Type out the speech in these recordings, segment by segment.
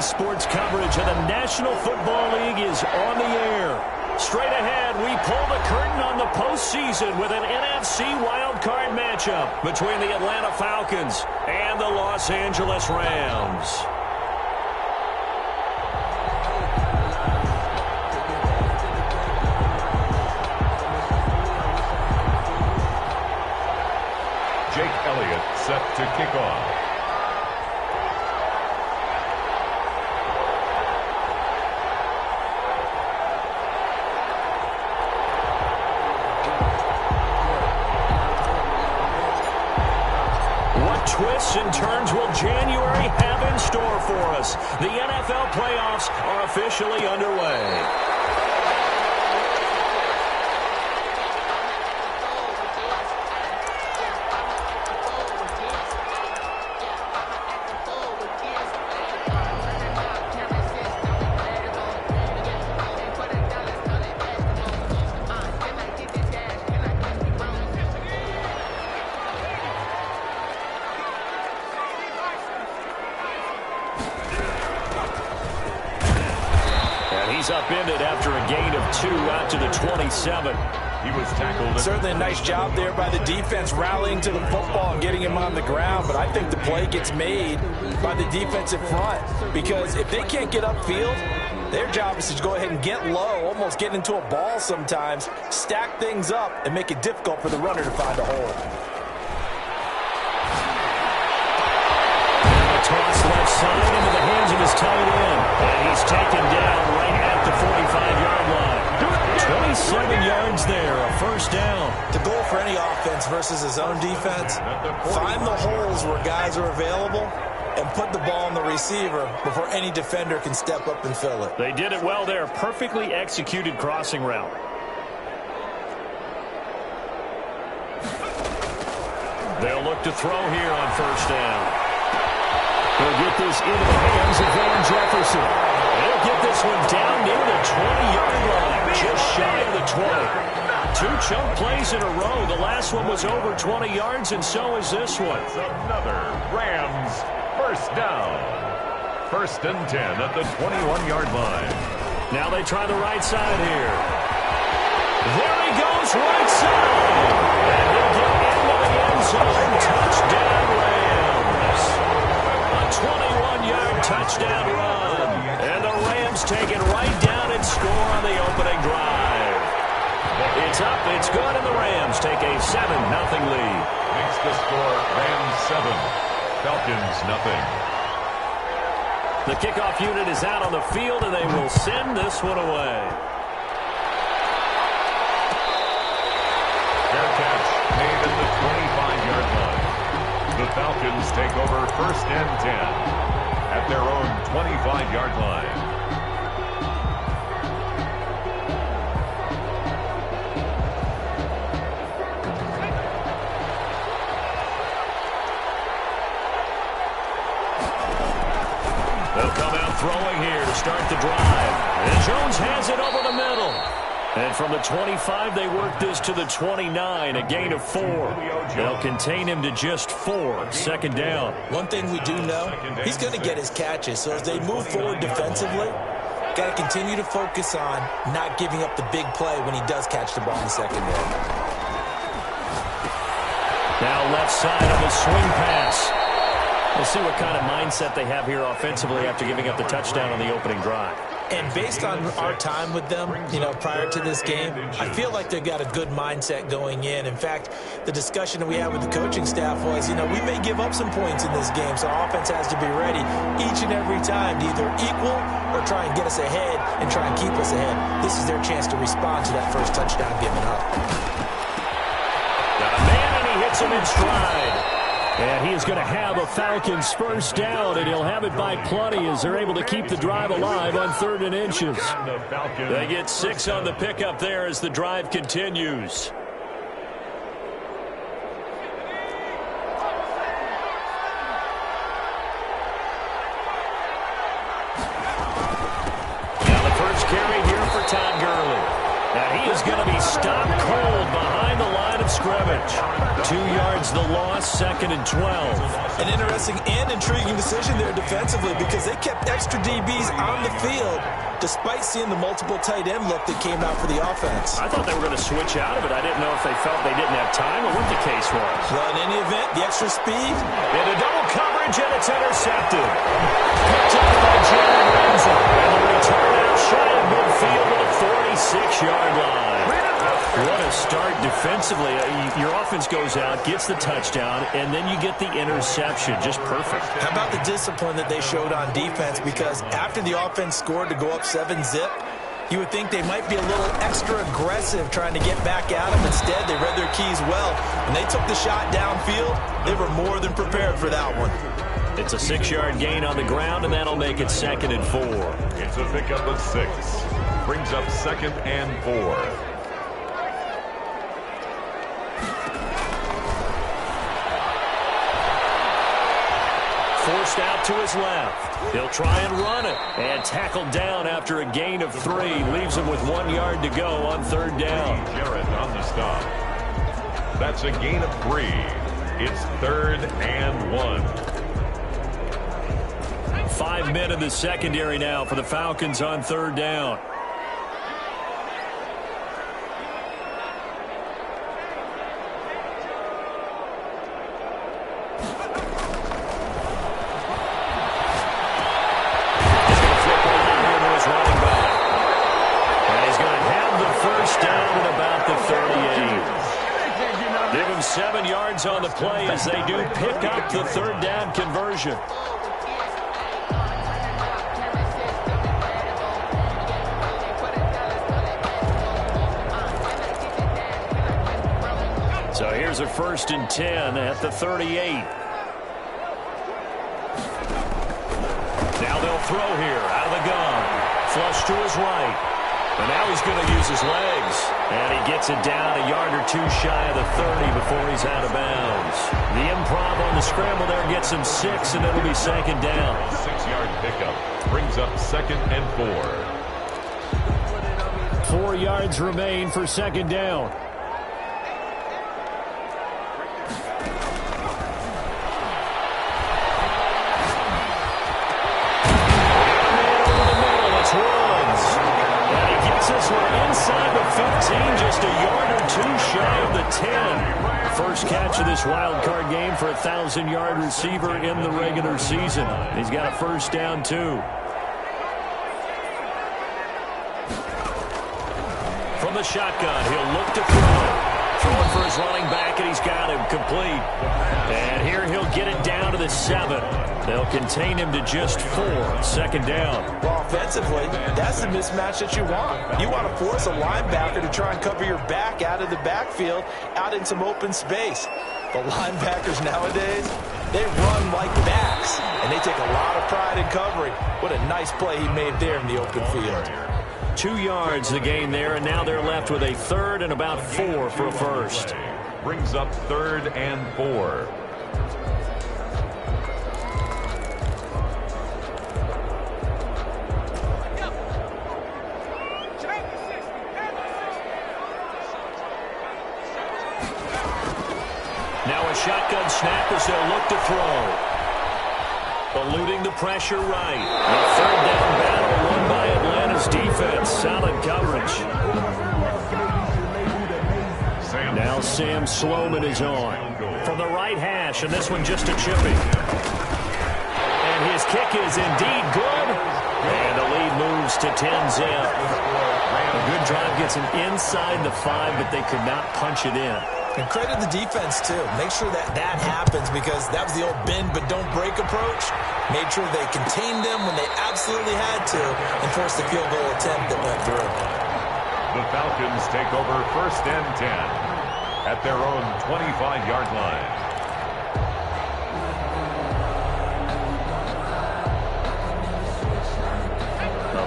sports coverage of the National Football League is on the air. Straight ahead, we pull the curtain on the postseason with an NFC wildcard matchup between the Atlanta Falcons and the Los Angeles Rams. Jake Elliott set to kick off. What twists and turns will January have in store for us? The NFL playoffs are officially underway. He's upended after a gain of 2 out to the 27. He was tackled. Certainly a nice job there by the defense rallying to the football and getting him on the ground, but I think the play gets made by the defensive front because if they can't get upfield, their job is to go ahead and get low, almost get into a ball sometimes, stack things up, and make it difficult for the runner to find a hole. Toss left side into the hands of his tight end. And he's taken down right at the 45-yard line. 27 yards there, a first down. The goal for any offense versus his own defense, find the holes where guys are available and put the ball on the receiver before any defender can step up and fill it. They did it well there. Perfectly executed crossing route. They'll look to throw here on first down. He'll get this into the hands of Van Jefferson. He'll get this one down near the 20-yard line, just shy of the 20. 2 chunk plays in a row. The last one was over 20 yards, and so is this one. It's another Rams first down. First and 10 at the 21-yard line. Now they try the right side here. There he goes, right side. And he'll get into the end zone. Touchdown, Rams. 21-yard touchdown run. And the Rams take it right down and score on the opening drive. It's up, it's good, and the Rams take a 7-0 lead. Makes the score Rams 7, Falcons nothing. The kickoff unit is out on the field, and they will send this one away. Fair catch made at the 25-yard line. The Falcons take over first and 10 at their own 25-yard line. They'll come out throwing here to start the drive. And Jones has it over the middle. And from the 25, they work this to the 29, a gain of 4. They'll contain him to just 4, second down. One thing we do know, he's going to get his catches. So as they move forward defensively, got to continue to focus on not giving up the big play when he does catch the ball in the secondary. Now left side on the swing pass. We'll see what kind of mindset they have here offensively after giving up the touchdown on the opening drive. And based on our time with them, prior to this game, I feel like they've got a good mindset going in. In fact, the discussion that we had with the coaching staff was, we may give up some points in this game, so our offense has to be ready each and every time to either equal or try and get us ahead and try and keep us ahead. This is their chance to respond to that first touchdown given up. Got a man, and he hits him in stride. And he is going to have a Falcons first down, and he'll have it by plenty as they're able to keep the drive alive on 3rd and inches. They get 6 on the pickup there as the drive continues. Now the first carry here for Todd Gurley. Now he is going to be stopped cold behind the line of scrimmage. scrimmage. 2 yards the loss, 2nd and 12. An interesting and intriguing decision there defensively because they kept extra DBs on the field despite seeing the multiple tight end look that came out for the offense. I thought they were going to switch out of it. I didn't know if they felt they didn't have time or what the case was. Well, in any event, the extra speed. Into double coverage, and it's intercepted. Picked up by Jalen Ramsey. And the return out shy of midfield at the 46-yard line. What a start defensively. Your offense goes out, gets the touchdown, and then you get the interception. Just perfect. How about the discipline that they showed on defense? Because after the offense scored to go up 7-zip, you would think they might be a little extra aggressive trying to get back at them. Instead, they read their keys well. When they took the shot downfield, they were more than prepared for that one. It's a 6-yard gain on the ground, and that'll make it 2nd and 4. It's a pickup of 6. Brings up 2nd and 4. Forced out to his left. He'll try and run it. And tackled down after a gain of 3. Leaves him with 1 yard to go on 3rd down. Jarrett on the stop. That's a gain of 3. It's 3rd and 1. 5 men in the secondary now for the Falcons on 3rd down. Give him 7 yards on the play as they do pick up the 3rd down conversion. So here's a 1st and 10 at the 38. Now they'll throw here out of the gun. Flush to his right. And now he's going to use his legs. And he gets it down a yard or 2 shy of the 30 before he's out of bounds. The improv on the scramble there gets him 6, and it'll be 2nd down. 6-yard pickup brings up 2nd and 4. 4 yards remain for 2nd down. This one inside the 15, just a yard or 2 shy of the 10. First catch of this wild card game for a 1,000-yard receiver in the regular season. He's got a 1st down, too. From the shotgun, he'll look to throw. Throwing for his running back, and he's got him complete. And here he'll get it down to the 7. They'll contain him to just 4. 2nd down. Well, offensively, that's the mismatch that you want. You want to force a linebacker to try and cover your back out of the backfield, out in some open space. The linebackers nowadays, they run like backs, and they take a lot of pride in covering. What a nice play he made there in the open field. 2 yards the gain there, and now they're left with a 3rd and about 4 for a 1st. Brings up 3rd and 4. Now a shotgun snap as they'll look to throw. Eluding the pressure right. The 3rd down battle won by Atlanta's defense. Solid coverage. Now Sam Sloman is on. From the right hash, and this one just a chipping. And his kick is indeed good. And the lead moves to 10-zip. A good drive gets him inside the 5, but they could not punch it in. And credit the defense, too. Make sure that happens because that was the old bend but don't break approach. Made sure they contained them when they absolutely had to and forced the field goal attempt that went through. The Falcons take over 1st and 10 at their own 25-yard line.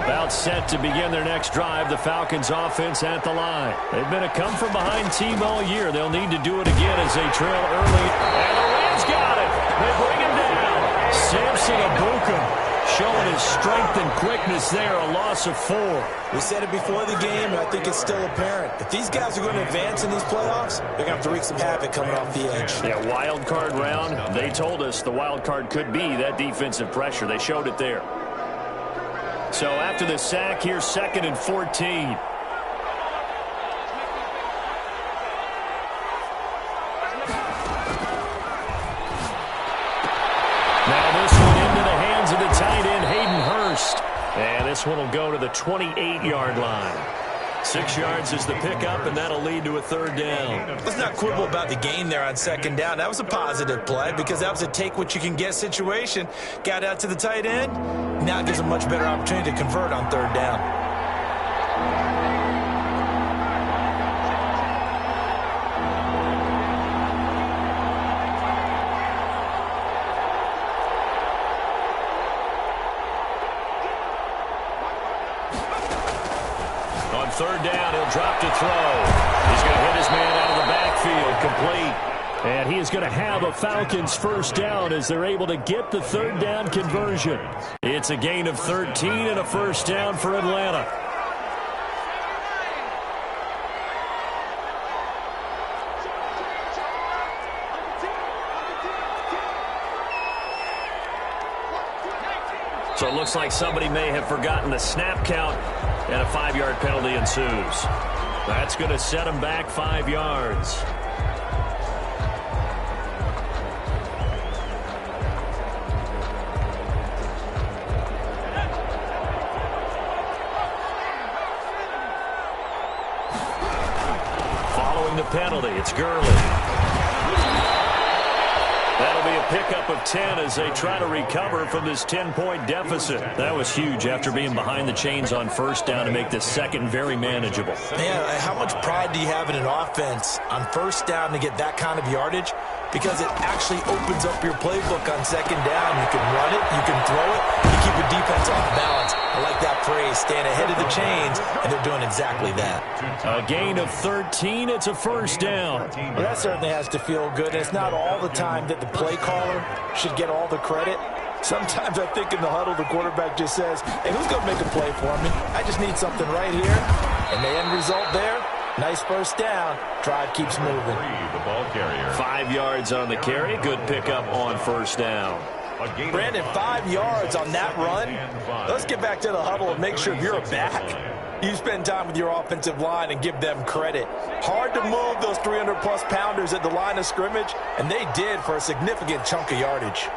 About set to begin their next drive, the Falcons offense at the line. They've been a come-from-behind team all year. They'll need to do it again as they trail early. And the Rams got it. They bring him down. Samson Abuka showing his strength and quickness there, a loss of 4. We said it before the game, and I think it's still apparent. If these guys are going to advance in these playoffs, they're going to have to wreak some havoc coming off the edge. Yeah, wild card round. They told us the wild card could be that defensive pressure. They showed it there. So after the sack, here's 2nd and 14. Now this one into the hands of the tight end, Hayden Hurst. And this one will go to the 28-yard line. 6 yards is the pickup, and that'll lead to a 3rd down. Let's not quibble about the gain there on 2nd down. That was a positive play because that was a take-what-you-can-get situation. Got out to the tight end. Now it gives a much better opportunity to convert on 3rd down. On 3rd down, he'll drop to throw. He's going to hit his man out of the backfield, complete. And he is going to have a Falcons 1st down as they're able to get the 3rd down conversion. It's a gain of 13 and a 1st down for Atlanta. So it looks like somebody may have forgotten the snap count, and a 5-yard penalty ensues. That's going to set him back 5 yards. Following the penalty, it's Gurley. That'll be a pickup of 10 as they try to recover from this 10-point deficit. That was huge after being behind the chains on 1st down to make this 2nd very manageable. Man, how much pride do you have in an offense on 1st down to get that kind of yardage? Because it actually opens up your playbook on 2nd down. You can run it, you can throw it, you keep a defense off balance. I like that phrase, staying ahead of the chains, and they're doing exactly that. A gain of 13, it's a 1st down. Well, that certainly has to feel good. It's not all the time that the play caller should get all the credit. Sometimes I think in the huddle, the quarterback just says, hey, who's going to make a play for me? I just need something right here. And the end result there, nice 1st down. Drive keeps moving. The ball carrier. 5 yards on the carry. Good pickup on 1st down. Brandon, 5 yards on that run. Let's get back to the huddle and make sure if you're a back, you spend time with your offensive line and give them credit. Hard to move those 300-plus pounders at the line of scrimmage, and they did for a significant chunk of yardage.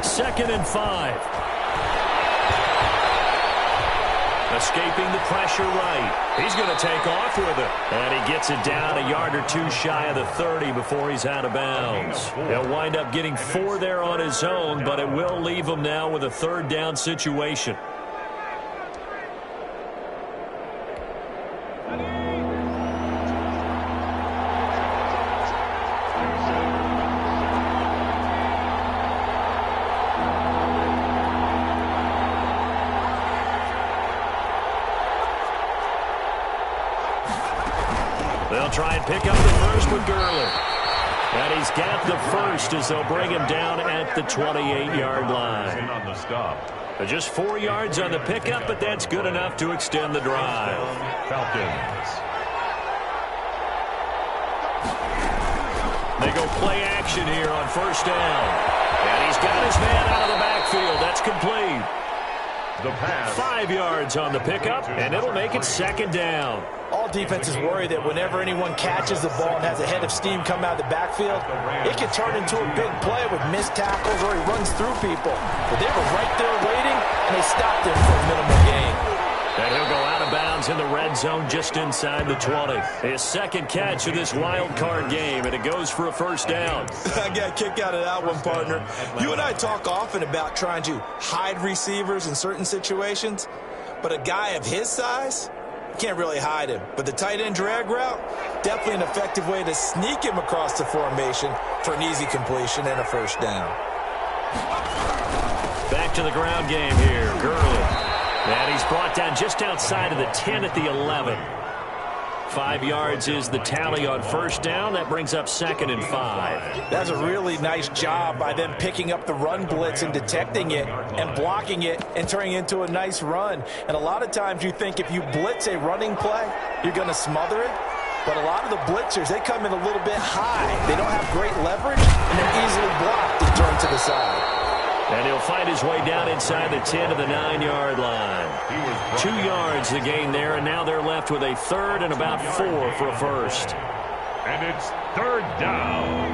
Second and 5. Escaping the pressure right. He's going to take off with it. And he gets it down a yard or 2 shy of the 30 before he's out of bounds. He'll wind up getting 4 there on his own, but it will leave him now with a 3rd down situation. They'll try and pick up the 1st with Gurley. And he's got the 1st as they'll bring him down at the 28-yard line. On the stop. Just 4 yards on the pickup, but that's good enough to extend the drive. Falcons. They go play action here on 1st down. And he's got his man out of the backfield. That's complete. The pass. 5 yards on the pickup, and it'll make it 2nd down. All defenses worry that whenever anyone catches the ball and has a head of steam come out of the backfield, it can turn into a big play with missed tackles or he runs through people. But they were right there waiting, and they stopped him for a minimal gain. And he'll go out of bounds in the red zone just inside the 20. His 2nd catch of this wild card game, and it goes for a 1st down. I got a kick out of that one, partner. You and I talk often about trying to hide receivers in certain situations, but a guy of his size, can't really hide him. But the tight end drag route, definitely an effective way to sneak him across the formation for an easy completion and a 1st down. Back to the ground game here. Gurley. And he's brought down just outside of the 10 at the 11. 5 yards is the tally on first down. That brings up 2nd and 5. That's a really nice job by them picking up the run blitz and detecting it and blocking it and turning it into a nice run. And a lot of times you think if you blitz a running play, you're going to smother it. But a lot of the blitzers, they come in a little bit high. They don't have great leverage, and they're easily blocked and turned to the side. And he'll fight his way down inside the 10 to the 9-yard line. 2 yards the gain there, and now they're left with a 3rd and about 4 for a first. And it's 3rd down.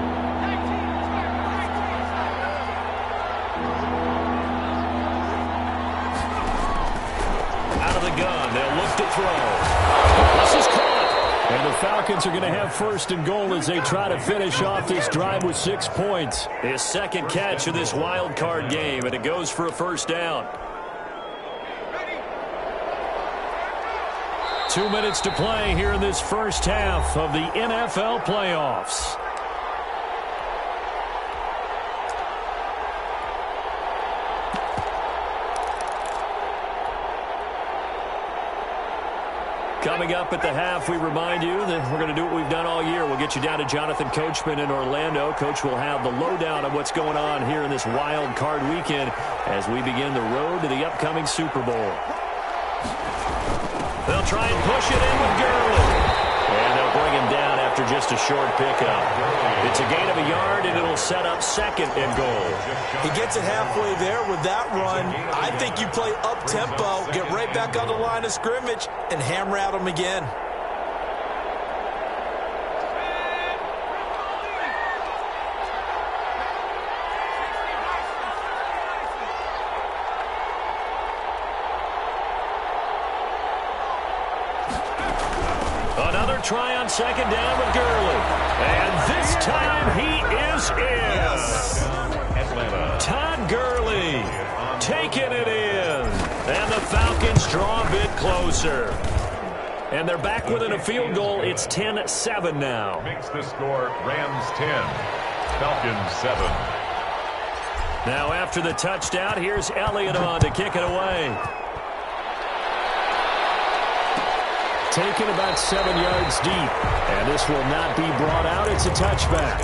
Out of the gun, they'll look to throw. This is caught. And the Falcons are going to have 1st and goal as they try to finish off this drive with 6 points. His 2nd catch of this wild card game, and it goes for a first down. 2 minutes to play here in this first half of the NFL playoffs. Coming up at the half, we remind you that we're going to do what we've done all year. We'll get you down to Jonathan Coachman in Orlando. Coach will have the lowdown of what's going on here in this wild card weekend as we begin the road to the upcoming Super Bowl. They'll try and push it in with Gurley. And they'll bring him down after just a short pickup. It's a gain of a yard, and it'll set up 2nd and goal. He gets it halfway there with that run. I think you play up-tempo, get right back on the line of scrimmage, and hammer at him again. Another try on 2nd down with Gurley. And this time he is in. Atlanta. Todd Gurley taking it in. And the Falcons draw a bit closer. And they're back within a field goal. It's 10-7 now. Makes the score Rams 10, Falcons 7. Now after the touchdown, here's Elliott on to kick it away. Taken about 7 yards deep. And this will not be brought out. It's a touchback.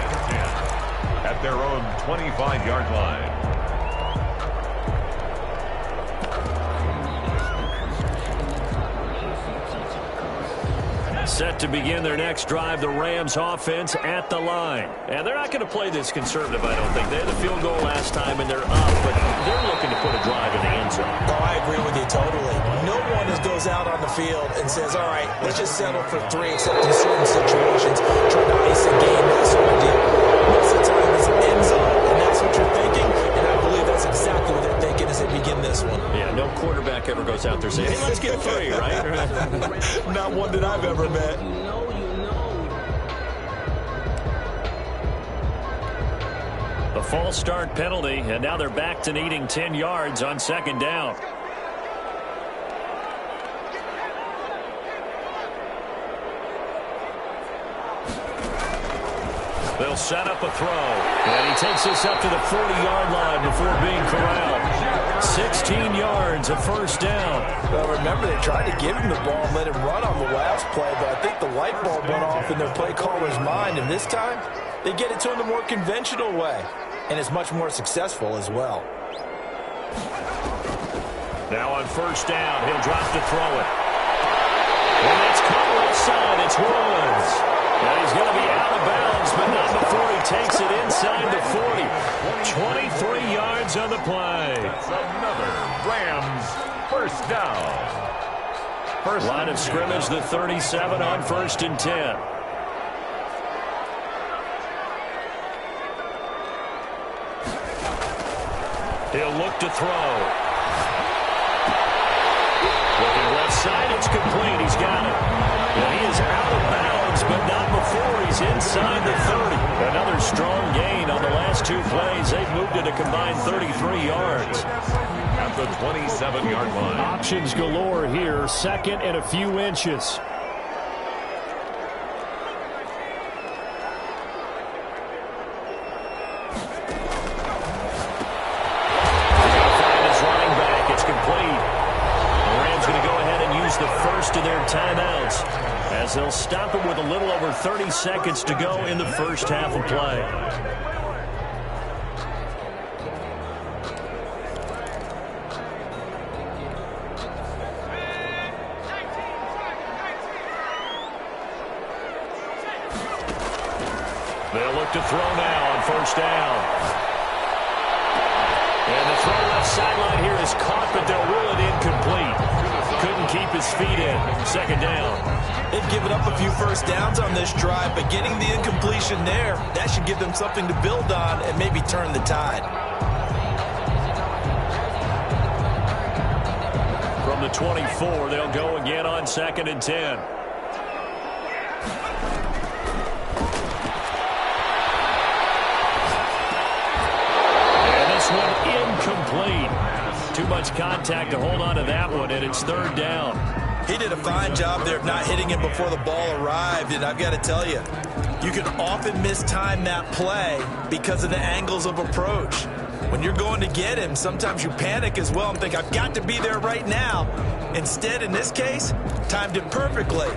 At their own 25-yard line. Set to begin their next drive, the Rams offense at the line. And they're not going to play this conservative, I don't think. They had the field goal last time, and they're up, but they're looking to put a drive in the end zone. Oh, I agree with you totally. No one goes out on the field and says, all right, let's just settle for 3, except in certain situations, try to ice a game, that sort of deal. Most of the time, it's an end zone, and that's what you're thinking, and I believe that's exactly what they're thinking as they begin this one. Yeah, no quarterback ever goes out there saying, hey, let's get 3, right? Not one that I've ever met. The false start penalty, and now they're back to needing 10 yards on 2nd down. They'll set up a throw, and he takes this up to the 40-yard line before being corralled. 16 yards, a first down. Well, remember, they tried to give him the ball and let him run on the last play, but I think the light bulb went off in their play caller's mind, and this time they get it to him the more conventional way, and it's much more successful as well. Now on first down, he'll drop to throw it. And it's caught left side. It's Woods. Now he's going to be out of bounds, but not before he takes it inside the 40. 23 yards on the play. That's another Rams first down. First line of scrimmage, the 37 on 1st and 10. He'll look to throw. Looking left side, it's complete. He's got it. And he is out of bounds, but not before he's inside the 30. Another strong gain on the last 2 plays. They've moved it a combined 33 yards. At the 27-yard line. Options galore here. 2nd and a few inches. the first of their timeouts, as they'll stop it with a little over 30 seconds to go in the first half of play. They'll look to throw now on first down. And the throw left sideline here is caught, but they'll rule it incomplete. Couldn't keep his feet in. Second down. They've given up a few first downs on this drive, but getting the incompletion there, that should give them something to build on and maybe turn the tide. From the 24, they'll go again on 2nd and 10. Incomplete. Too much contact to hold on to that one, and it's 3rd down. He did a fine job there of not hitting him before the ball arrived, and I've got to tell you, you can often mistime that play because of the angles of approach. When you're going to get him, sometimes you panic as well and think, I've got to be there right now. Instead, in this case, timed it perfectly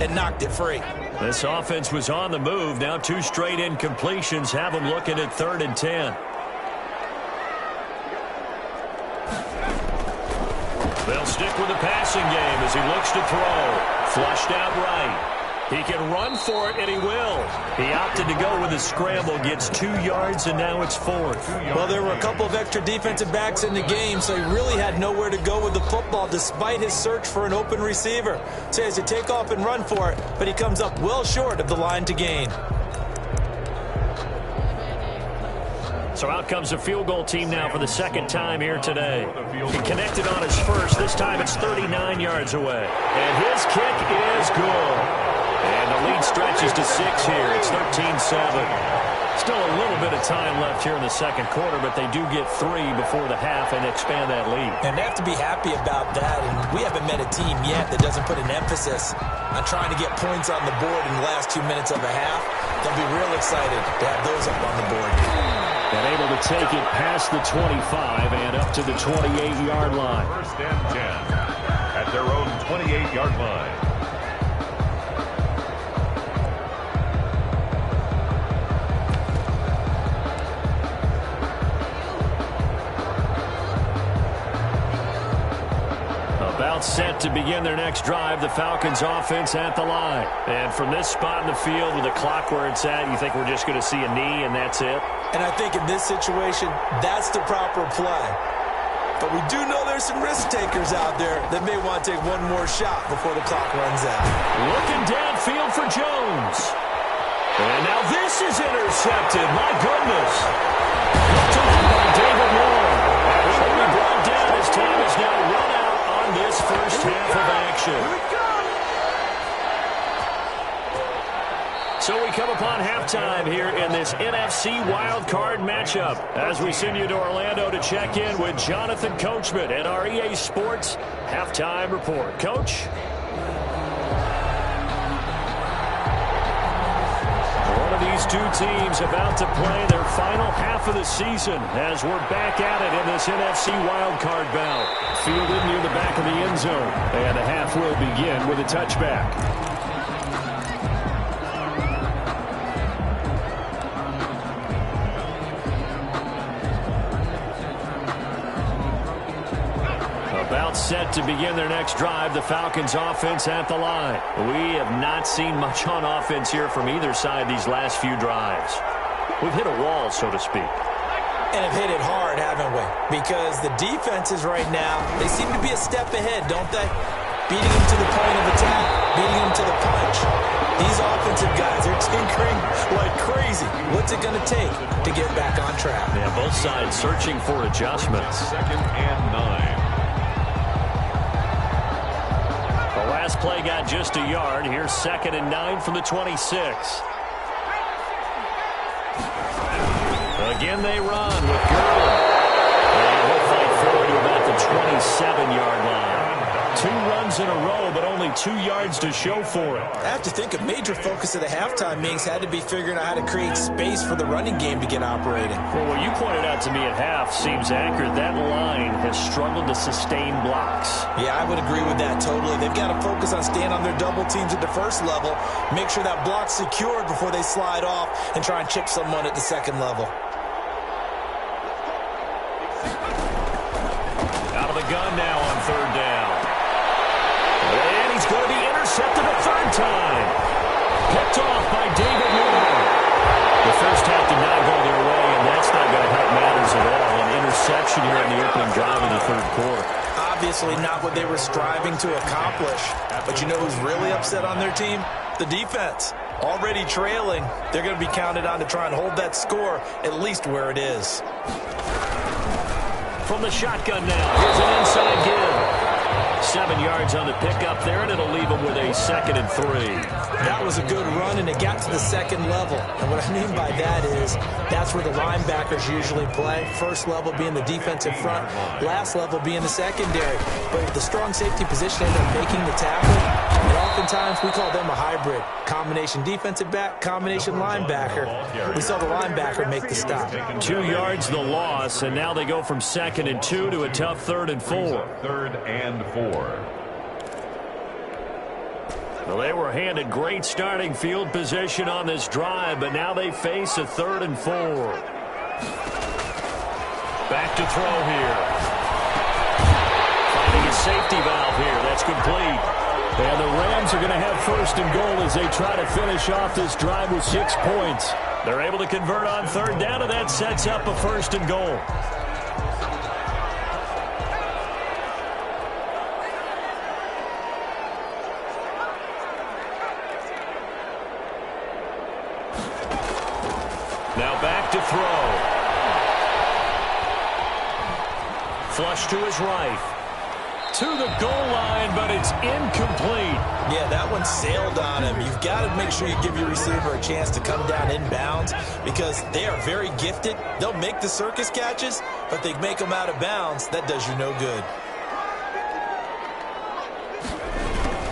and knocked it free. This offense was on the move. Now 2 straight incompletions have them looking at 3rd and 10. They'll stick with the passing game as he looks to throw. Flushed out right. He can run for it, and he will. He opted to go with a scramble, gets 2 yards, and now it's 4th. Well, there were a couple of extra defensive backs in the game, so he really had nowhere to go with the football despite his search for an open receiver. So he has to take off and run for it, but he comes up well short of the line to gain. So out comes the field goal team now for the 2nd time here today. He connected on his first. This time it's 39 yards away. And his kick is good. And the lead stretches to 6 here. It's 13-7. Still a little bit of time left here in the 2nd quarter, but they do get 3 before the half and expand that lead. And they have to be happy about that. And we haven't met a team yet that doesn't put an emphasis on trying to get points on the board in the last 2 minutes of a half. They'll be real excited to have those up on the board. And able to take it past the 25 and up to the 28-yard line. 1st and 10 at their own 28-yard line. About set to begin their next drive, the Falcons offense at the line. And from this spot in the field with the clock where it's at, you think we're just going to see a knee and that's it? And I think in this situation, that's the proper play. But we do know there's some risk takers out there that may want to take one more shot before the clock runs out. Looking downfield for Jones. And now this is intercepted. My goodness. Taken by David Moore. And will be brought down as time is now run out on this first half of action. So we come upon halftime here in this NFC wildcard matchup as we send you to Orlando to check in with Jonathan Coachman at our EA Sports Halftime Report. Coach? One of these two teams about to play their final half of the season as we're back at it in this NFC wildcard bout. Fielded near the back of the end zone. And the half will begin with a touchback. About set to begin their next drive, the Falcons offense at the line. We have not seen much on offense here from either side these last few drives. We've hit a wall, so to speak. And have hit it hard, haven't we? Because the defenses right now, they seem to be a step ahead, don't they? Beating them to the point of attack, beating them to the punch. These offensive guys are tinkering like crazy. What's it going to take to get back on track? Yeah, both sides searching for adjustments. 2nd and 9. The last play got just a yard. Here's 2nd and 9 from the 26. Again, they run with Gurley. And he'll fight forward to about the 27-yard line. 2 runs in a row, but only 2 yards to show for it. I have to think a major focus of the halftime meetings had to be figuring out how to create space for the running game to get operating. Well, what you pointed out to me at half seems accurate. That line has struggled to sustain blocks. Yeah, I would agree with that totally. They've got to focus on staying on their double teams at the first level, make sure that block's secured before they slide off and try and chip someone at the second level. Out of the gun now on third down. And he's going to be intercepted a third time. Picked off by David Moore. The first half did not go their way, and that's not going to help matters at all. An interception here on the opening drive in the third quarter. Obviously not what they were striving to accomplish. But you know who's really upset on their team? The defense. Already trailing, they're going to be counted on to try and hold that score at least where it is. From the shotgun now, here's an inside give. 7 yards on the pickup there, and it'll leave him with a 2nd and 3. That was a good run, and it got to the second level. And what I mean by that is that's where the linebackers usually play. First level being the defensive front, last level being the secondary. But with the strong safety position end up making the tackle, and oftentimes we call them a hybrid. Combination defensive back, combination linebacker. We saw the linebacker make the stop. 2 yards the loss, and now they go from 2nd and 2 to a tough 3rd and 4. 3rd and 4. Well, they were handed great starting field position on this drive, but now they face a 3rd and 4. Back to throw here. Finding a safety valve here. That's complete. And the Rams are going to have 1st and goal as they try to finish off this drive with 6 points. They're able to convert on 3rd down, and that sets up a 1st and goal. Now back to throw. Flush to his right. To the goal line, but it's incomplete. Yeah, that one sailed on him. You've got to make sure you give your receiver a chance to come down inbounds because they are very gifted. They'll make the circus catches, but they make them out of bounds. That does you no good.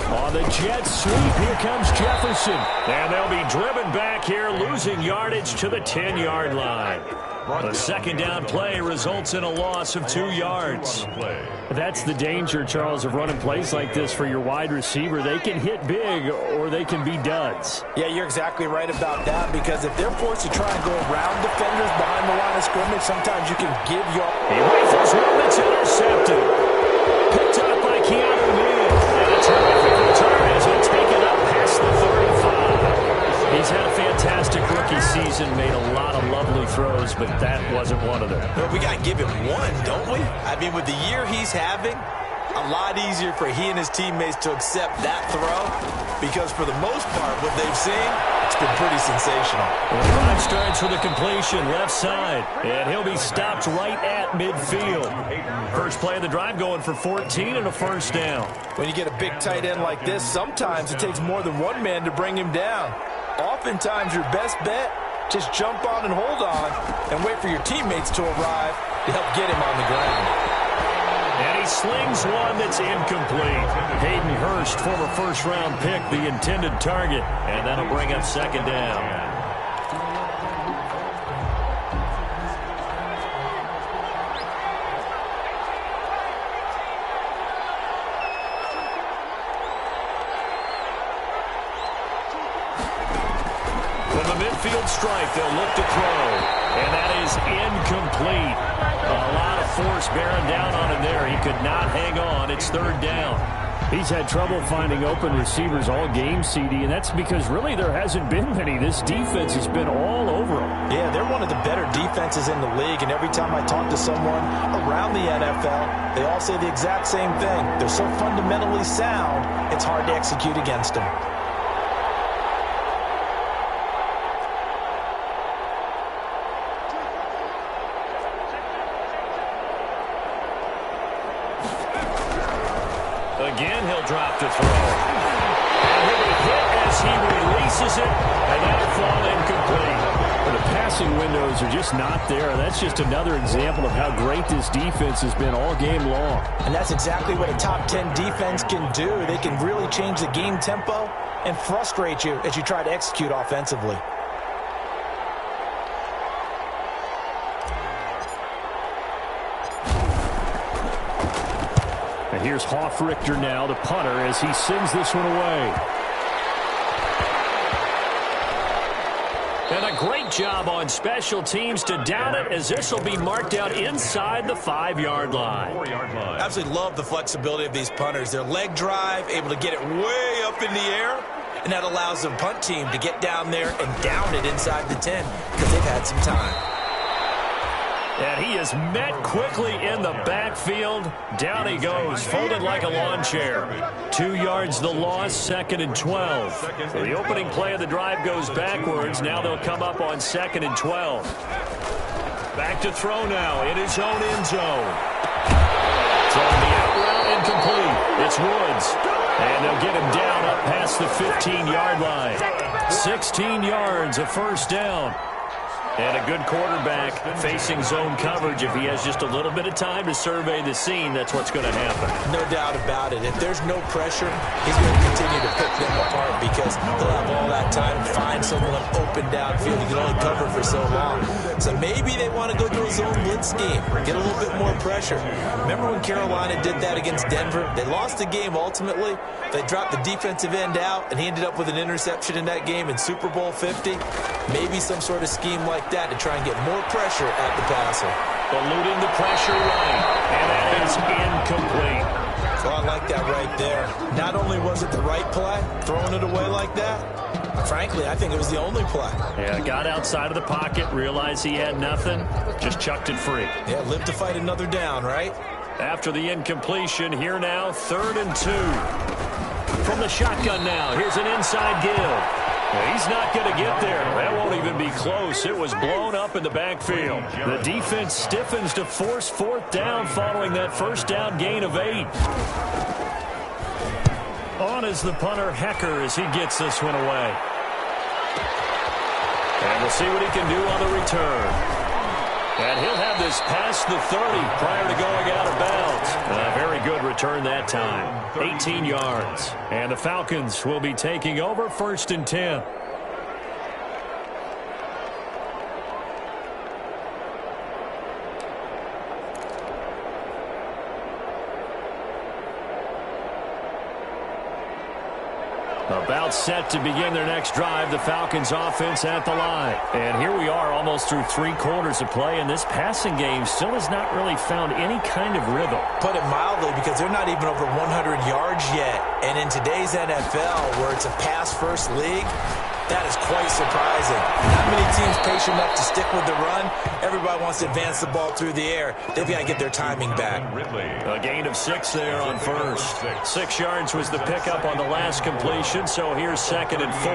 On the jet sweep, here comes Jefferson. And they'll be driven back here, losing yardage to the 10-yard line. The 2nd down play results in a loss of 2 yards. That's the danger, Charles, of running plays like this for your wide receiver. They can hit big or they can be duds. Yeah, you're exactly right about that because if they're forced to try and go around defenders behind the line of scrimmage, sometimes you can give your... He rifles one that's intercepted. Picked up by Keanu Neal. And a terrific return as he'll take it up past the 35. He's had a fantastic rookie season, made a lot of lovely throws, but that wasn't one of them. Well, we got to give him one, don't we? I mean, with the year he's having, a lot easier for he and his teammates to accept that throw because for the most part, what they've seen, it's been pretty sensational. The drive starts with a completion left side, and he'll be stopped right at midfield. First play of the drive going for 14 and a 1st down. When you get a big tight end like this, sometimes it takes more than one man to bring him down. Oftentimes, your best bet, just jump on and hold on and wait for your teammates to arrive to help get him on the ground. And he slings one that's incomplete. Hayden Hurst, former 1st-round pick, the intended target, and that'll bring up 2nd down. Midfield strike, they'll look to throw, and that is incomplete. A lot of force bearing down on him there. He could not hang on. It's 3rd down. He's had trouble finding open receivers all game, CD, and that's because really there hasn't been many. This defense has been all over him. Yeah, they're one of the better defenses in the league, and every time I talk to someone around the NFL, they all say the exact same thing. They're so fundamentally sound, it's hard to execute against them. Again, he'll drop to throw. And he'll be hit as he releases it, and that'll fall incomplete. The passing windows are just not there. That's just another example of how great this defense has been all game long. And that's exactly what a top 10 defense can do. They can really change the game tempo and frustrate you as you try to execute offensively. And here's Hoffrichter now, the punter, as he sends this one away. And a great job on special teams to down it, as this will be marked out inside the 5-yard line. Absolutely love the flexibility of these punters. Their leg drive, able to get it way up in the air, and that allows the punt team to get down there and down it inside the 10 because they've had some time. And he is met quickly in the backfield. Down he goes, folded like a lawn chair. 2 yards the loss, 2nd and 12. So the opening play of the drive goes backwards. Now they'll come up on 2nd and 12. Back to throw now in his own end zone. Throwing the out route incomplete. It's Woods. And they'll get him down up past the 15-yard line. 16 yards, a first down. And a good quarterback facing zone coverage. If he has just a little bit of time to survey the scene, that's what's going to happen. No doubt about it. If there's no pressure, he's going to continue to pick them apart because he'll have all that time to find someone open downfield. He can only cover for so long. So maybe they want to go to a zone blitz scheme, get a little bit more pressure. Remember when Carolina did that against Denver? They lost the game ultimately. They dropped the defensive end out, and he ended up with an interception in that game in Super Bowl 50. Maybe some sort of scheme like that to try and get more pressure at the passer. Eluding the pressure right, and that is incomplete. So I like that right there. Not only was it the right play, throwing it away like that, frankly, I think it was the only play. Yeah, got outside of the pocket, realized he had nothing, just chucked it free. Yeah, live to fight another down, right? After the incompletion, here now, 3rd and 2. From the shotgun now, here's an inside give. Well, he's not going to get there. That won't even be close. It was blown up in the backfield. The defense stiffens to force 4th down following that first down gain of 8. On is the punter, Hecker, as he gets this one away. And we'll see what he can do on the return. And he'll have this past the 30 prior to going out of bounds. A very good return that time. 18 yards. And the Falcons will be taking over 1st and 10. About set to begin their next drive, the Falcons offense at the line. And here we are almost through 3 quarters of play, and this passing game still has not really found any kind of rhythm. Put it mildly, because they're not even over 100 yards yet. And in today's NFL, where it's a pass-first league, that is quite surprising. Not many teams patient enough to stick with the run. Everybody wants to advance the ball through the air. They've got to get their timing back. A gain of 6 there on first. 6 yards was the pickup on the last completion, so here's 2nd and 4.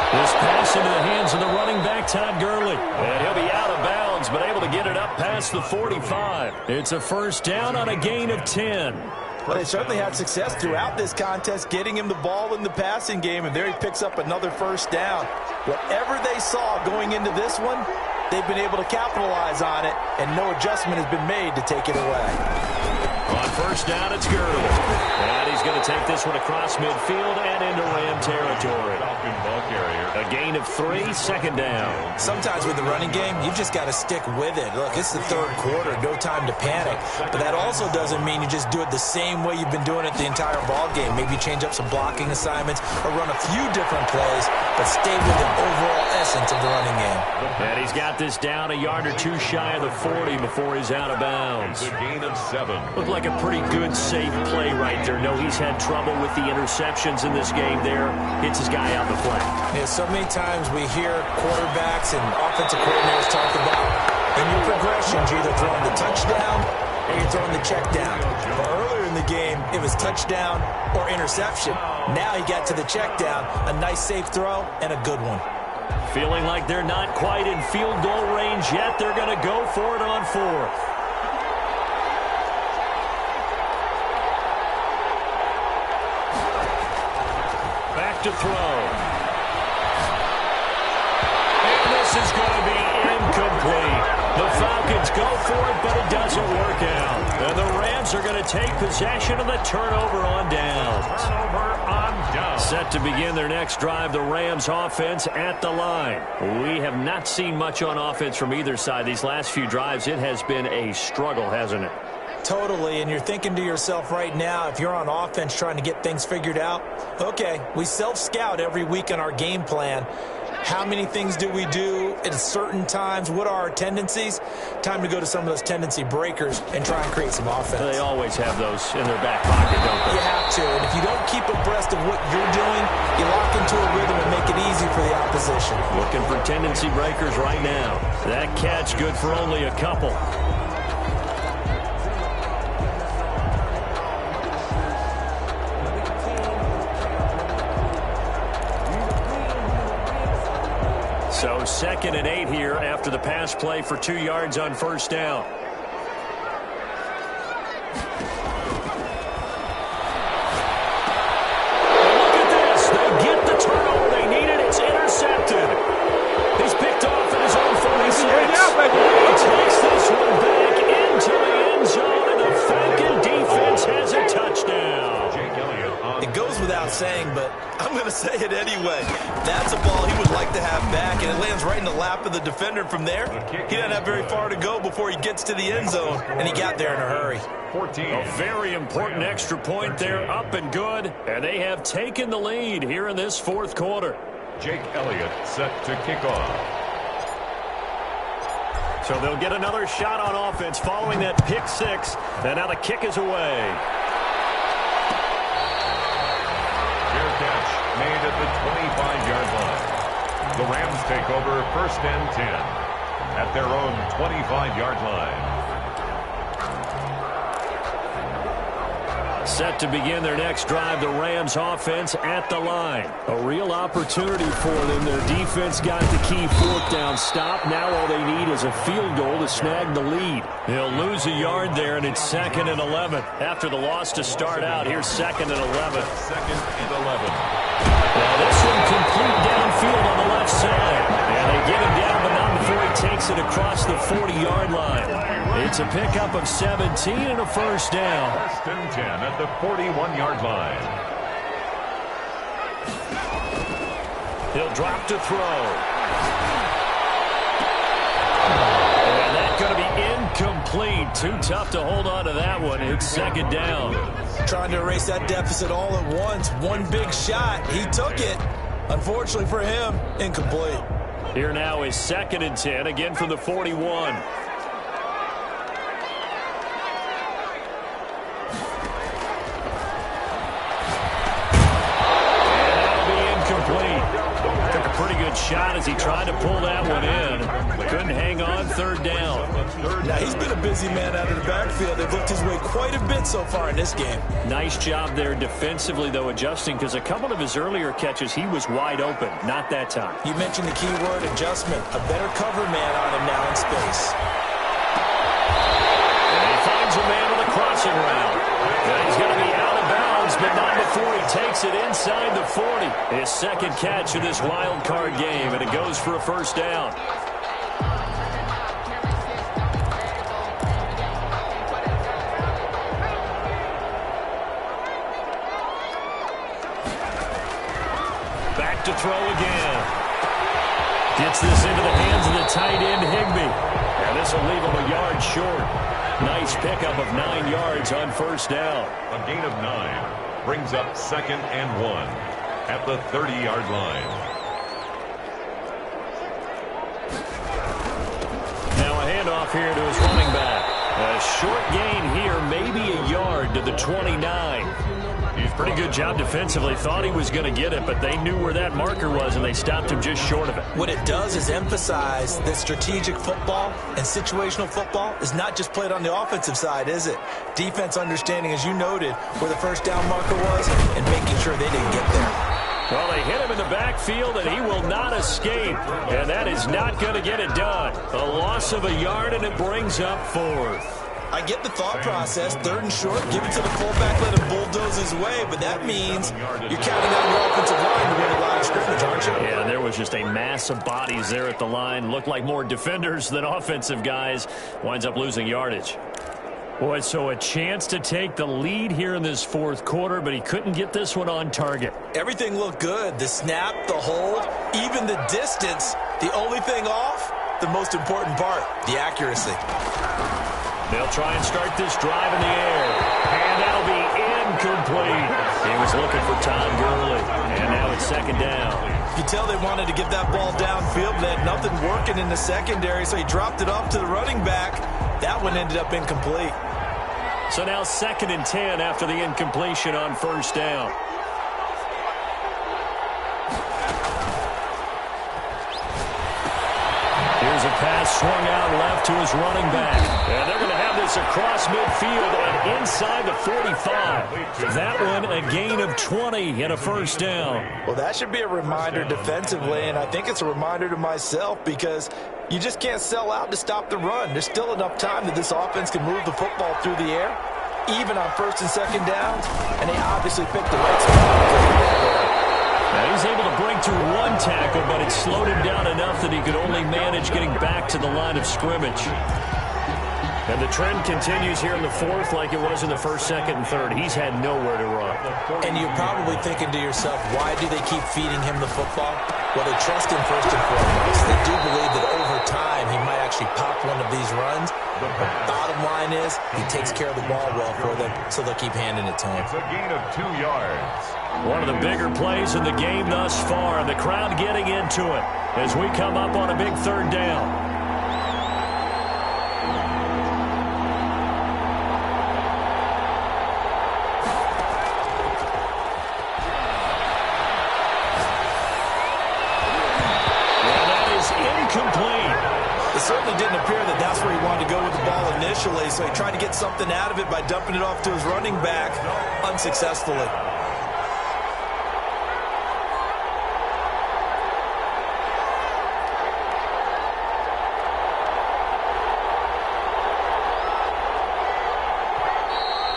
This pass into the hands of the running back, Todd Gurley. And he'll be out of bounds, but able to get it up past the 45. It's a first down on a gain of 10. Well, they certainly had success throughout this contest, getting him the ball in the passing game, and there he picks up another first down. Whatever they saw going into this one, they've been able to capitalize on it, and no adjustment has been made to take it away. On first down, it's Gurley. And he's going to take this one across midfield and into Ram territory. A gain of 3, 2nd down. Sometimes with the running game, you've just got to stick with it. Look, it's the 3rd quarter, no time to panic. But that also doesn't mean you just do it the same way you've been doing it the entire ball game. Maybe change up some blocking assignments or run a few different plays, but stay with the overall essence of the running game. And he's got this down a yard or 2 shy of the 40 before he's out of bounds. A gain of 7. Looked like a pretty good, safe play right there. No, he's had trouble with the interceptions in this game there. Hits his guy out the flat. Yeah, so many times we hear quarterbacks and offensive coordinators talk about in your progressions, you're either throwing the touchdown or you're throwing the check down. Well, earlier in the game, it was touchdown or interception. Now he got to the check down, a nice safe throw, and a good one. Feeling like they're not quite in field goal range yet. They're going to go for it on 4th. Back to throw. And this is going to be incomplete. The Falcons go for it, but it doesn't work out. And the Rams Rams are going to take possession of the turnover on downs. Turnover on downs. Set to begin their next drive, the Rams offense at the line. We have not seen much on offense from either side. These last few drives, it has been a struggle, hasn't it? Totally, and you're thinking to yourself right now, if you're on offense trying to get things figured out, okay, we self-scout every week on our game plan. How many things do we do at certain times? What are our tendencies? Time to go to some of those tendency breakers and try and create some offense. They always have those in their back pocket, don't they? You have to, and if you don't keep abreast of what you're doing, you lock into a rhythm and make it easy for the opposition. Looking for tendency breakers right now. That catch good for only a couple. So 2nd and 8 here after the pass play for 2 yards on first down. Look at this. They get the turnover they needed. It's intercepted. He's picked off at his own 46. He takes this one back into the end zone, and the Falcon defense has a touchdown. It goes without saying, but I'm going to say it anyway. That's a ball he would like to have back, and it lands right in the lap of the defender. From there, he doesn't have very far to go before he gets to the end zone, and he got there in a hurry. 14. A very important extra point there, up and good, and they have taken the lead here in this 4th quarter. Jake Elliott set to kick off. So they'll get another shot on offense following that pick 6, and now the kick is away. Catch made at the 25-yard line. The Rams take over 1st and 10 at their own 25-yard line. Set to begin their next drive, the Rams offense at the line. A real opportunity for them. Their defense got the key 4th down stop. Now all they need is a field goal to snag the lead. They'll lose a yard there, and it's 2nd and 11. After the loss to start out, here's 2nd and 11. 2nd and 11. Now this one complete downfield on the left side. And they get him down, but not before he takes it across the 40-yard line. It's a pickup of 17 and a first down. 1st and 10 at the 41-yard line. He'll drop to throw. And that's going to be incomplete. Too tough to hold on to that one. It's 2nd down. Trying to erase that deficit all at once. One big shot. He took it. Unfortunately for him, incomplete. Here now is 2nd and 10, again from the 41. Shot as he tried to pull that one in. Couldn't hang on, 3rd down. Now, he's been a busy man out of the backfield. They've looked his way quite a bit so far in this game. Nice job there defensively, though, adjusting, because a couple of his earlier catches, he was wide open. Not that time. You mentioned the key word, adjustment. A better cover man on him now in space. And he finds a man on the crossing route. And he's going to be out of bounds, but not before he takes it inside the 40. His 2nd catch of this wild card game, and it goes for a first down. Back to throw again. Gets this into the hands of the tight end, Higbee. And this will leave him a yard short. Nice pickup of 9 yards on first down. A gain of 9 brings up 2nd and 1 at the 30-yard line. Now a handoff here to his running back. A short gain here, maybe a yard to the 29. Pretty good job defensively. Thought he was going to get it, but they knew where that marker was, and they stopped him just short of it. What it does is emphasize that strategic football and situational football is not just played on the offensive side, is it? Defense understanding, as you noted, where the first down marker was and making sure they didn't get there. Well, they hit him in the backfield, and he will not escape. And that is not going to get it done. A loss of a yard, and it brings up 4th. I get the thought process, 3rd and short, give it to the fullback, let him bulldoze his way, but that means you're counting on your offensive line to win the line of scrimmage, aren't you? Yeah, there was just a mass of bodies there at the line. Looked like more defenders than offensive guys. Winds up losing yardage. Boy, so a chance to take the lead here in this fourth quarter, but he couldn't get this one on target. Everything looked good. The snap, the hold, even the distance. The only thing off, the most important part, the accuracy. They'll try and start this drive in the air. And that'll be incomplete. He was looking for Todd Gurley. And now it's second down. You can tell they wanted to get that ball downfield. They had nothing working in the secondary, so he dropped it off to the running back. That one ended up incomplete. So now 2nd and 10 after the incompletion on first down. Here's a pass swung out left to his running back. And they're going to have this across midfield and inside the 45. That one a gain of 20 and a first down. Well, that should be a reminder defensively, and I think it's a reminder to myself because you just can't sell out to stop the run. There's still enough time that this offense can move the football through the air, even on 1st and 2nd downs, and they obviously picked the right spot. Now he's able to break through one tackle, but it slowed him down enough that he could only manage getting back to the line of scrimmage. And the trend continues here in the fourth like it was in the 1st, 2nd, and 3rd. He's had nowhere to run. And you're probably thinking to yourself, why do they keep feeding him the football? Well, they trust him first and foremost. They do believe that over time he might actually pop one of these runs. The bottom line is he takes care of the ball well for them, so they'll keep handing it to him. It's a gain of 2 yards. One of the bigger plays in the game thus far, and the crowd getting into it as we come up on a big 3rd down. It certainly didn't appear that that's where he wanted to go with the ball initially, so he tried to get something out of it by dumping it off to his running back unsuccessfully.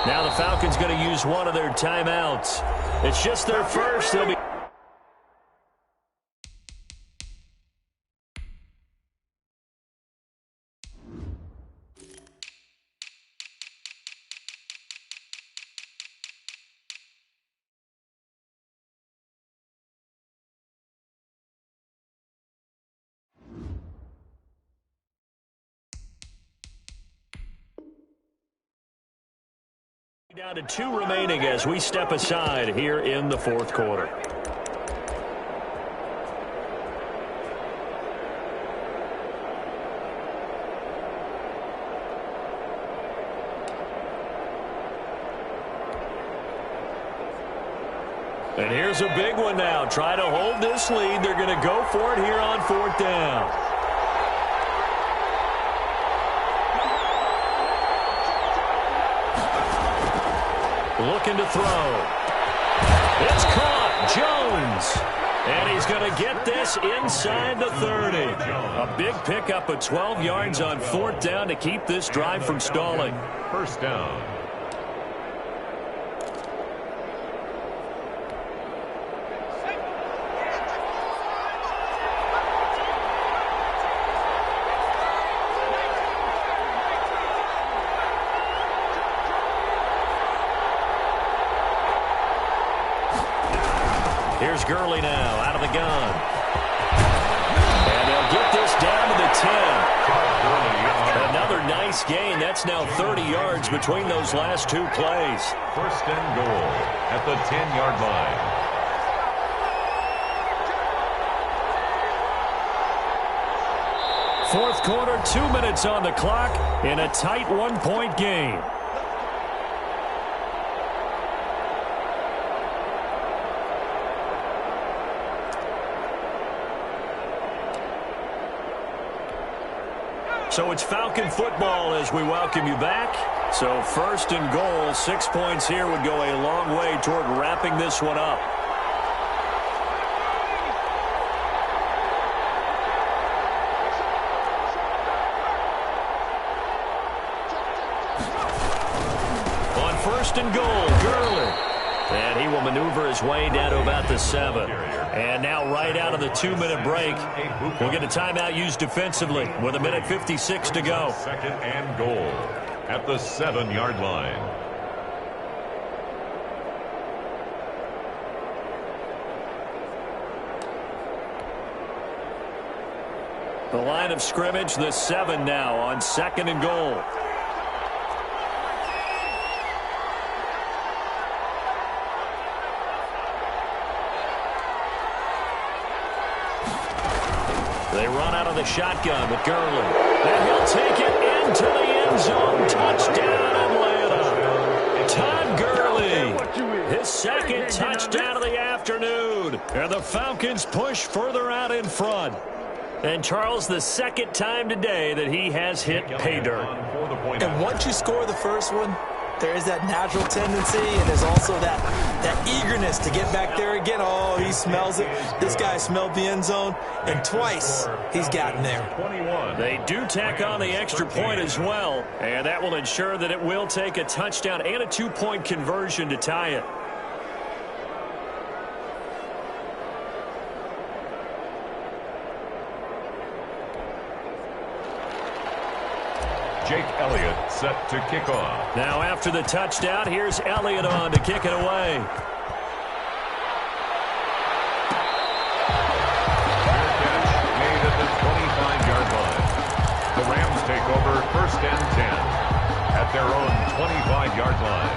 Now the Falcons going to use one of their timeouts. It's just their first. They'll be down to 2 remaining as we step aside here in the fourth quarter. And here's a big one now. Try to hold this lead. They're going to go for it here on 4th down. Looking to throw. It's caught. Jones. And he's going to get this inside the 30. A big pickup of 12 yards on 4th down to keep this drive from stalling. First down. Here's Gurley now out of the gun. And they'll get this down to the 10. Another nice gain. That's now 30 yards between those last 2 plays. First and goal at the 10-yard line. Fourth quarter, 2 minutes on the clock in a tight 1-point game. So it's Falcon football as we welcome you back. So first and goal, 6 points here would go a long way toward wrapping this one up. On first and goal, Gurley. And he will maneuver his way down to about the 7. And now right out of the 2-minute break, we'll get a timeout used defensively with 1:56 to go. Second and goal. at the 7-yard line. The line of scrimmage, the 7 now on 2nd and goal. They run out of the shotgun with Gurley. And he'll take it into the end zone. Touchdown, Atlanta. Todd Gurley, his 2nd touchdown of the afternoon. And the Falcons push further out in front. And, Charles, the 2nd time today that he has hit pay dirt. And once you score the first one, there is that natural tendency, and there's also that eagerness to get back there again. Oh, he smells it. This guy smelled the end zone, and twice he's gotten there. They do tack on the extra point as well, and that will ensure that it will take a touchdown and a 2-point conversion to tie it. Jake Elliott set to kick off. Now after the touchdown, here's Elliott on to kick it away. Fair catch made at the 25-yard line. The Rams take over 1st and 10 at their own 25-yard line.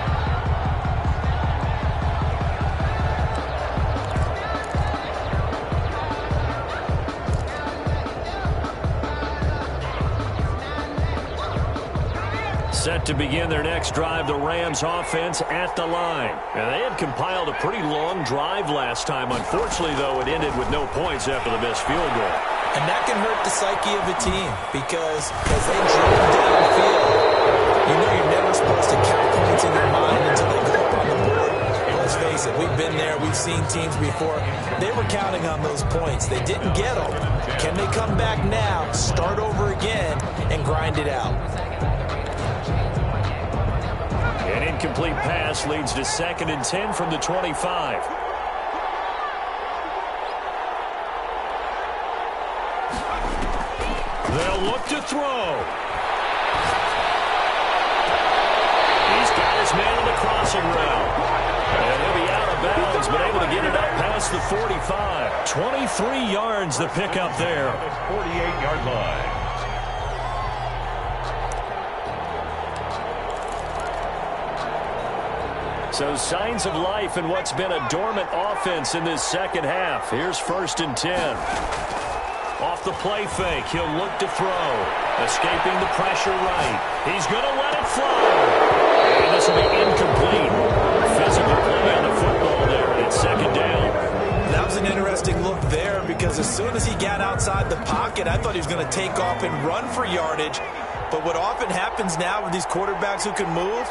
Set to begin their next drive, the Rams offense at the line. And they had compiled a pretty long drive last time. Unfortunately, though, it ended with no points after the missed field goal. And that can hurt the psyche of a team because as they drove downfield, you know you're never supposed to count points in your mind until they go up on the board. And let's face it, we've been there. We've seen teams before. They were counting on those points. They didn't get them. Can they come back now, start over again, and grind it out? An incomplete pass leads to 2nd and 10 from the 25. They'll look to throw. He's got his man on the crossing route. And he'll be out of bounds, but able to get it up past the 45. 23 yards the pickup there. 48-yard line. So signs of life in what's been a dormant offense in this 2nd half. Here's 1st and 10. Off the play fake, he'll look to throw. Escaping the pressure right. He's going to let it fly. And this will be incomplete. Physical play on the football there. It's 2nd down. That was an interesting look there because as soon as he got outside the pocket, I thought he was going to take off and run for yardage. But what often happens now with these quarterbacks who can move,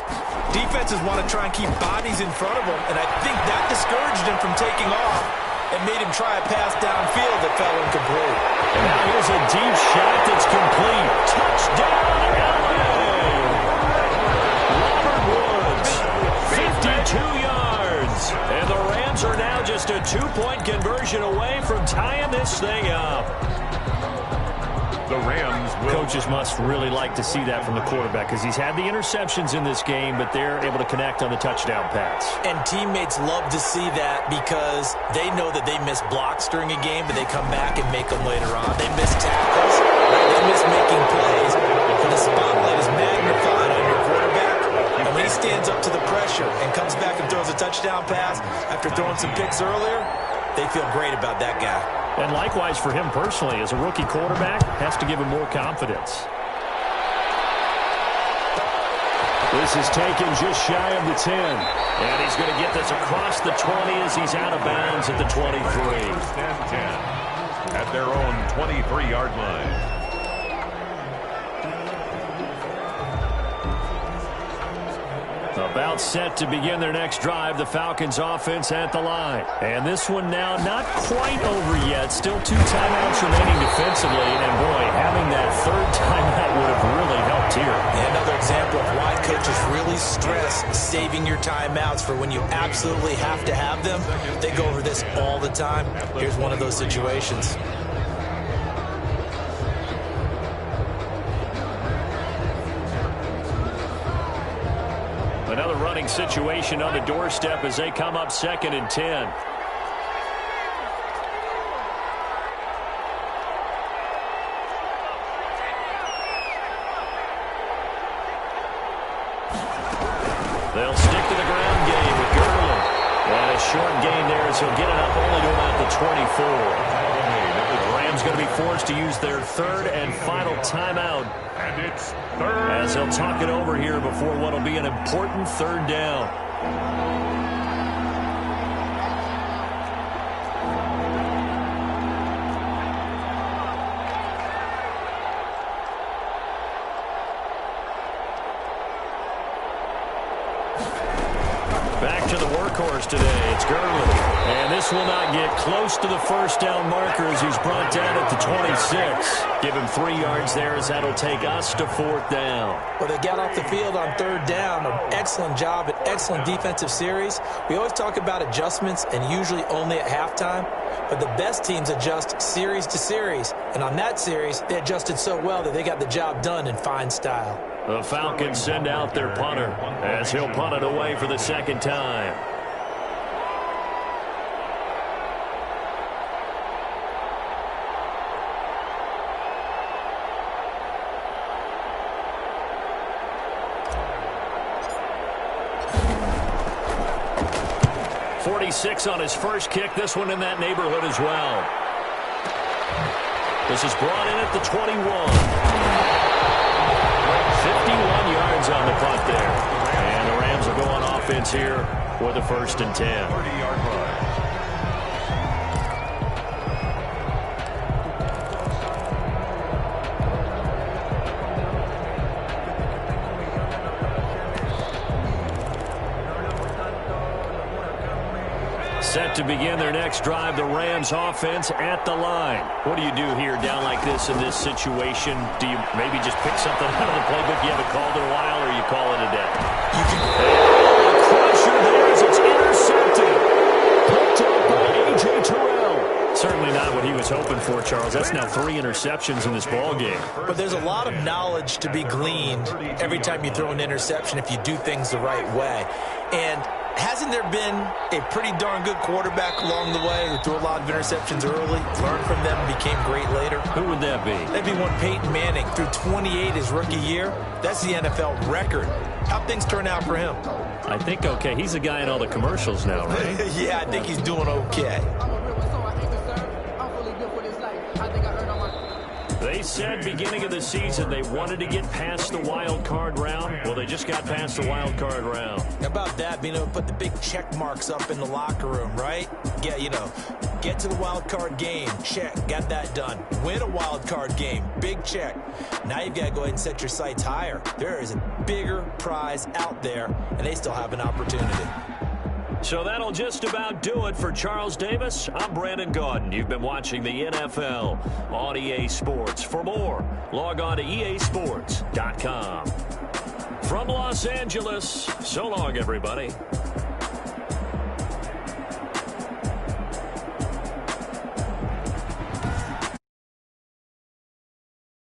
defenses want to try and keep bodies in front of them, and I think that discouraged him from taking off and made him try a pass downfield that fell incomplete. And now here's a deep shot that's complete. Touchdown, LA! Robert Woods, 52 yards. And the Rams are now just a 2-point conversion away from tying this thing up. The Rams will... Coaches must really like to see that from the quarterback because he's had the interceptions in this game, but they're able to connect on the touchdown pass. And teammates love to see that because they know that they miss blocks during a game, but they come back and make them later on. They miss tackles. They miss making plays. And the spotlight is magnified on your quarterback. And when he stands up to the pressure and comes back and throws a touchdown pass after throwing some picks earlier, they feel great about that guy. And likewise for him personally, as a rookie quarterback, has to give him more confidence. This is taken just shy of the 10. And he's going to get this across the 20 as he's out of bounds at the 23. 1st and 10 at their own 23-yard line. About set to begin their next drive, the Falcons offense at the line. And this one now not quite over yet. Still 2 timeouts remaining defensively. And boy, having that 3rd timeout would have really helped here. Yeah, another example of why coaches really stress saving your timeouts for when you absolutely have to have them. They go over this all the time. Here's one of those situations. Another running situation on the doorstep as they come up 2nd and 10. They'll stick to the ground game with Gurley. And a short gain there as he'll get it up only to about the 24. The Rams going to be forced to use their 3rd and final timeout. And it's 3rd. As they'll talk it over here before what will be an important 3rd down. Back to the workhorse today. It's Gurley. And this will not get close to the first down marker as he's brought down at the 26. Give him 3 yards there as that'll take us to 4th down. Well, they got off the field on 3rd down. An excellent job, an excellent defensive series. We always talk about adjustments and usually only at halftime. But the best teams adjust series to series. And on that series, they adjusted so well that they got the job done in fine style. The Falcons send out their punter as he'll punt it away for the 2nd time. .46 on his first kick. This one in that neighborhood as well. This is brought in at the 21. 51 yards on the punt there. And the Rams will go on offense here with a 1st and 10. 30-yard line. Set to begin their next drive, the Rams offense at the line. What do you do here down like this in this situation? Do you maybe just pick something out of the playbook you haven't called in a while, or you call it a day? You can Crusher there as it's intercepted. Picked up by A.J. Terrell. Certainly not what he was hoping for, Charles. That's now 3 interceptions in this ball game. But there's a lot of knowledge to be gleaned every time you throw an interception if you do things the right way. And hasn't there been a pretty darn good quarterback along the way who threw a lot of interceptions early, learned from them, and became great later? Who would that be? That'd be one Peyton Manning. Threw 28 his rookie year. That's the NFL record. How'd things turn out for him? I think okay. He's the guy in all the commercials now, right? Yeah, I think he's doing okay. They said beginning of the season they wanted to get past the wild card round. Well, they just got past the wild card round. How about that? Being able to put the big check marks up in the locker room, right? Get to the wild card game. Check. Got that done. Win a wild card game. Big check. Now you've got to go ahead and set your sights higher. There is a bigger prize out there, and they still have an opportunity. So that'll just about do it for Charles Davis. I'm Brandon Gaudin. You've been watching the NFL on EA Sports. For more, log on to easports.com. From Los Angeles, so long, everybody.